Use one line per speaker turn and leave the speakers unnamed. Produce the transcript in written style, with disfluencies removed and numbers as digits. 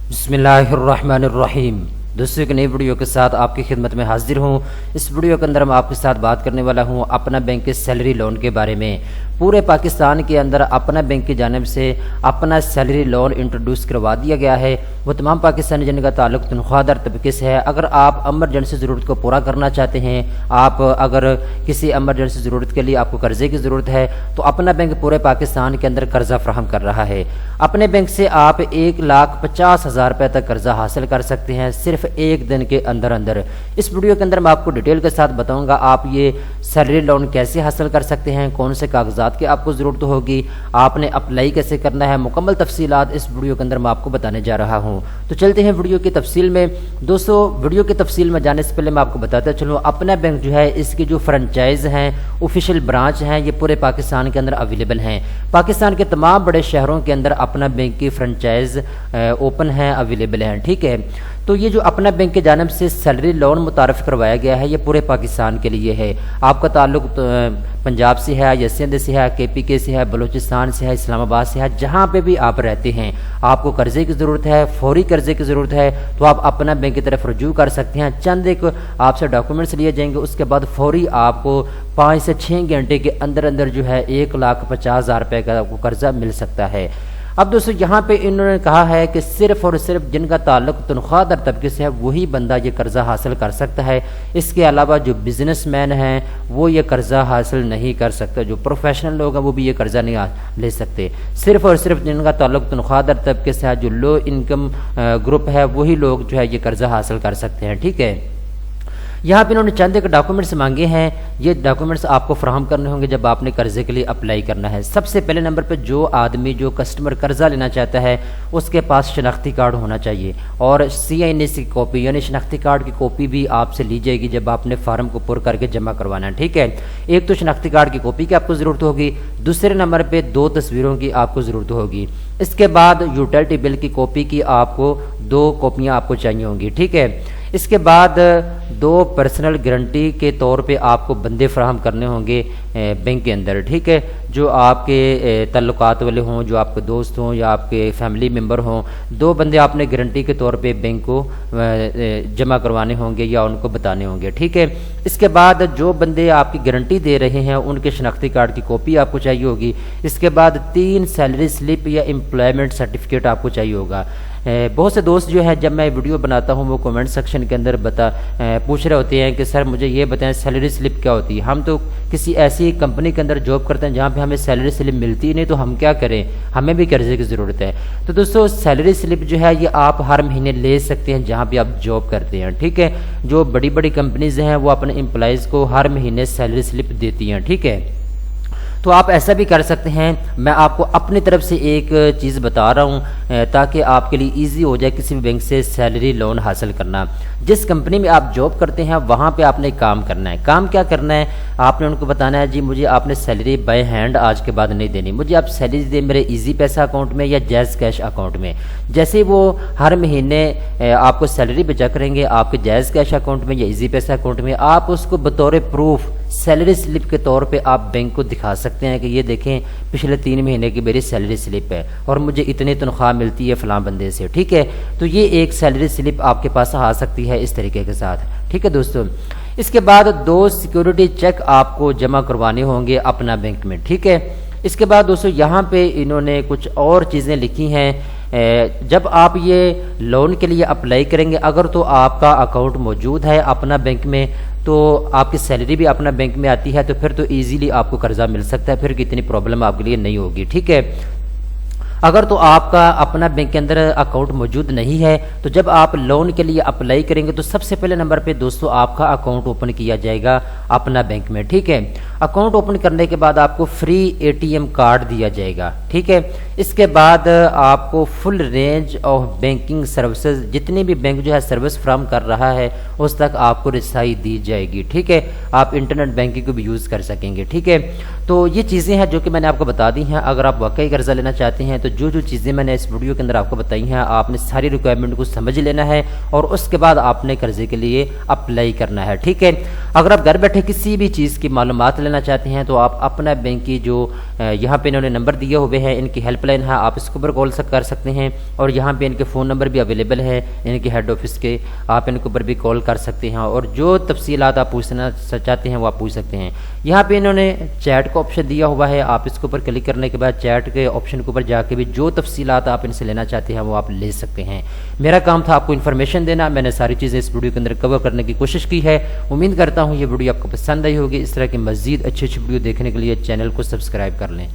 बिस्मिल्लाहिर्रहमानिर्रहीम। दोस्तों, एक नई वीडियो के साथ आपकी खिदमत में हाजिर हूँ। इस वीडियो के अंदर मैं आपके साथ बात करने वाला हूँ अपना बैंक के सैलरी लोन के बारे में। पूरे पाकिस्तान के अंदर अपना बैंक की जानिब से अपना सैलरी लोन इंट्रोड्यूस करवा दिया गया है। वो तमाम पाकिस्तानी जिनका ताल्लुक तनख्वाहदार तबके से है। अगर आप एमरजेंसी ज़रूरत को पूरा करना चाहते हैं, आप अगर किसी एमरजेंसी ज़रूरत के लिए आपको कर्ज़े की ज़रूरत है, तो अपना बैंक पूरे पाकिस्तान के अंदर कर्ज़ा फराहम कर रहा है। अपने बैंक से आप 1,50,000 रुपये तक कर्ज़ा हासिल कर सकते हैं सिर्फ एक दिन के अंदर अंदर। इस वीडियो के अंदर मैं आपको डिटेल के साथ बताऊंगा आप ये सैलरी लोन कैसे हासिल कर सकते हैं, कौन से कागजात की आपको ज़रूरत होगी, आपने अप्लाई कैसे करना है, मुकम्मल तफसीलात इस वीडियो के अंदर मैं आपको बताने जा रहा हूं। तो चलते हैं वीडियो की तफसील में। दोस्तों, वीडियो की तफसील में जाने से पहले मैं आपको बताता चलूँ, अपना बैंक जो है इसकी जो फ्रेंचाइज हैं, ऑफिशियल ब्रांच हैं, ये पूरे पाकिस्तान के अंदर अवेलेबल हैं। पाकिस्तान के तमाम बड़े शहरों के अंदर अपना बैंक की फ्रेंचाइज ओपन हैं, अवेलेबल हैं। ठीक है, तो ये जो अपना बैंक के जानिब से सैलरी लोन मुतारफ़ करवाया गया है, ये पूरे पाकिस्तान के लिए है। आपका ताल्लुक पंजाब से है या सिंध से है, KPK से है, बलूचिस्तान से है, इस्लामाबाद से है, जहाँ पे भी आप रहते हैं, आपको कर्ज़े की ज़रूरत है, फौरी कर्ज़े की ज़रूरत है, तो आप अपना बैंक की तरफ रुजू कर सकते हैं। चंद एक आपसे डॉक्यूमेंट्स लिए जाएंगे, उसके बाद फौरी आपको 5 से 6 घंटे के अंदर अंदर जो है 1,50,000 रुपये का आपको कर्ज़ा मिल सकता है। अब दोस्तों, यहाँ पे इन्होंने कहा है कि सिर्फ और सिर्फ जिनका ताल्लुक तनख्वाहदार तबके से है वही बंदा ये कर्ज़ा हासिल कर सकता है। इसके अलावा जो बिजनेसमैन हैं वो ये कर्ज़ा हासिल नहीं कर सकते, जो प्रोफेशनल लोग हैं वो भी ये कर्ज़ा नहीं ले सकते। सिर्फ और सिर्फ जिनका ताल्लुक तनख्वाहदार तबके से है, जो लो इनकम ग्रुप है, वही लोग जो है ये कर्ज़ा हासिल कर सकते हैं। ठीक है, यहाँ पे इन्होंने चंद एक डॉक्यूमेंट्स मांगे हैं। ये डॉक्यूमेंट्स आपको फराहम करने होंगे जब आपने कर्ज़े के लिए अप्लाई करना है। सबसे पहले नंबर पे जो आदमी, जो कस्टमर कर्ज़ा लेना चाहता है, उसके पास शनाख्ती कार्ड होना चाहिए और CINS की कॉपी यानी शनाख्ती कार्ड की कॉपी भी आपसे ली जाएगी जब आपने फार्म को पुर करके जमा करवाना है। ठीक है, एक तो शनाख्ती कार्ड की कॉपी की आपको ज़रूरत होगी, दूसरे नंबर पर 2 तस्वीरों की आपको ज़रूरत होगी। इसके बाद यूटिलिटी बिल की कॉपी की आपको 2 कॉपियाँ आपको चाहिए होंगी। ठीक है, इसके बाद 2 पर्सनल गारंटी के तौर पे आपको बंदे फराहम करने होंगे बैंक के अंदर। ठीक है, जो आपके ताल्लुकात वाले हों, जो आपके दोस्त हों या आपके फैमिली मेम्बर हों, 2 बंदे आपने गारंटी के तौर पे बैंक को जमा करवाने होंगे या उनको बताने होंगे। ठीक है, इसके बाद जो बंदे आपकी गारंटी दे रहे हैं उनके शनाख्ती कार्ड की कॉपी आपको चाहिए होगी। इसके बाद 3 सैलरी स्लिप या एम्प्लॉयमेंट सर्टिफिकेट आपको चाहिए होगा। बहुत से दोस्त जो है जब मैं वीडियो बनाता हूँ वो कमेंट सेक्शन के अंदर पूछ रहे होते हैं कि सर मुझे ये बताएं सैलरी स्लिप क्या होती है। हम तो किसी ऐसी कंपनी के अंदर जॉब करते हैं जहाँ पे हमें सैलरी स्लिप मिलती ही नहीं, तो हम क्या करें, हमें भी कर्जे की ज़रूरत है। तो दोस्तों, सैलरी स्लिप जो है ये आप हर महीने ले सकते हैं जहाँ पे आप जॉब करते हैं। ठीक है, जो बड़ी बड़ी कंपनीज हैं वो अपने एम्प्लॉयज़ को हर महीने सैलरी स्लिप देती हैं। ठीक है, तो आप ऐसा भी कर सकते हैं। मैं आपको अपनी तरफ से एक चीज़ बता रहा हूँ ताकि आपके लिए इजी हो जाए किसी भी बैंक से सैलरी लोन हासिल करना। जिस कंपनी में आप जॉब करते हैं वहाँ पे आपने काम करना है। काम क्या करना है, आपने उनको बताना है जी मुझे आपने सैलरी बाय हैंड आज के बाद नहीं देनी, मुझे आप सैलरी दे मेरे इजी पैसा अकाउंट में या जैज़ कैश अकाउंट में। जैसे वो हर महीने आपको सैलरी भेजा करेंगे आपके जैज़ कैश अकाउंट में या इजी पैसा अकाउंट में, आप उसको बतौर प्रूफ सैलरी स्लिप के तौर पे आप बैंक को दिखा सकते हैं कि ये देखें पिछले 3 महीने की मेरी सैलरी स्लिप है और मुझे इतनी तनख्वाह मिलती है फलां बंदे से। ठीक है, तो ये एक सैलरी स्लिप आपके पास आ सकती है इस तरीके के साथ। ठीक है दोस्तों, इसके बाद 2 सिक्योरिटी चेक आपको जमा करवाने होंगे अपना बैंक में। ठीक है, इसके बाद दोस्तों यहाँ पे इन्होंने कुछ और चीज़ें लिखी हैं। जब आप ये लोन के लिए अप्लाई करेंगे, अगर तो आपका अकाउंट मौजूद है अपना बैंक में, तो आपकी सैलरी भी अपना बैंक में आती है, तो फिर तो इजीली आपको कर्जा मिल सकता है, फिर कितनी प्रॉब्लम आपके लिए नहीं होगी। ठीक है, अगर तो आपका अपना बैंक के अंदर अकाउंट मौजूद नहीं है, तो जब आप लोन के लिए अप्लाई करेंगे तो सबसे पहले नंबर पे दोस्तों आपका अकाउंट ओपन किया जाएगा अपना बैंक में। ठीक है, अकाउंट ओपन करने के बाद आपको फ्री ATM कार्ड दिया जाएगा। ठीक है, इसके बाद आपको full range of banking services, जितनी भी बैंक जो है सर्विस फ्राहम कर रहा है उस तक आपको रसाई दी जाएगी। ठीक है, आप इंटरनेट बैंकिंग को भी यूज़ कर सकेंगे। ठीक है, तो ये चीज़ें हैं जो कि मैंने आपको बता दी हैं। अगर आप वाकई कर्जा लेना चाहते हैं तो जो चीज़ें मैंने इस वीडियो के अंदर आपको बताई हैं, आपने सारी रिक्वायरमेंट को समझ लेना है और उसके बाद आपने कर्जे के लिए अप्लाई करना है। ठीक है, اگر آپ گھر بیٹھے کسی بھی چیز کی معلومات لینا چاہتے ہیں تو آپ اپنا بینک کی جو یہاں پہ انہوں نے نمبر دیے ہوئے ہیں، ان کی ہیلپ لائن ہے، آپ اس کے اوپر کال کر سکتے ہیں، اور یہاں پہ ان کے فون نمبر بھی اویلیبل ہے ان کے ہیڈ آفس کے، آپ ان کے اوپر بھی کال کر سکتے ہیں اور جو تفصیلات آپ پوچھنا چاہتے ہیں وہ آپ پوچھ سکتے ہیں۔ یہاں پہ انہوں نے چیٹ کا آپشن دیا ہوا ہے، آپ اس کے اوپر کلک کرنے کے بعد چیٹ کے آپشن کے اوپر جا کے بھی جو تفصیلات آپ ان سے لینا چاہتے ہیں وہ آپ لے سکتے ہیں۔ میرا کام تھا آپ کو انفارمیشن دینا، میں نے ساری چیزیں اس ویڈیو کے اندر کور کرنے کی کوشش کی ہے۔ امید کرتا ہوں یہ ویڈیو آپ کو پسند آئی ہوگی۔ اس طرح کی مزید اچھی ویڈیو دیکھنے کے لیے چینل کو سبسکرائب کر لیں۔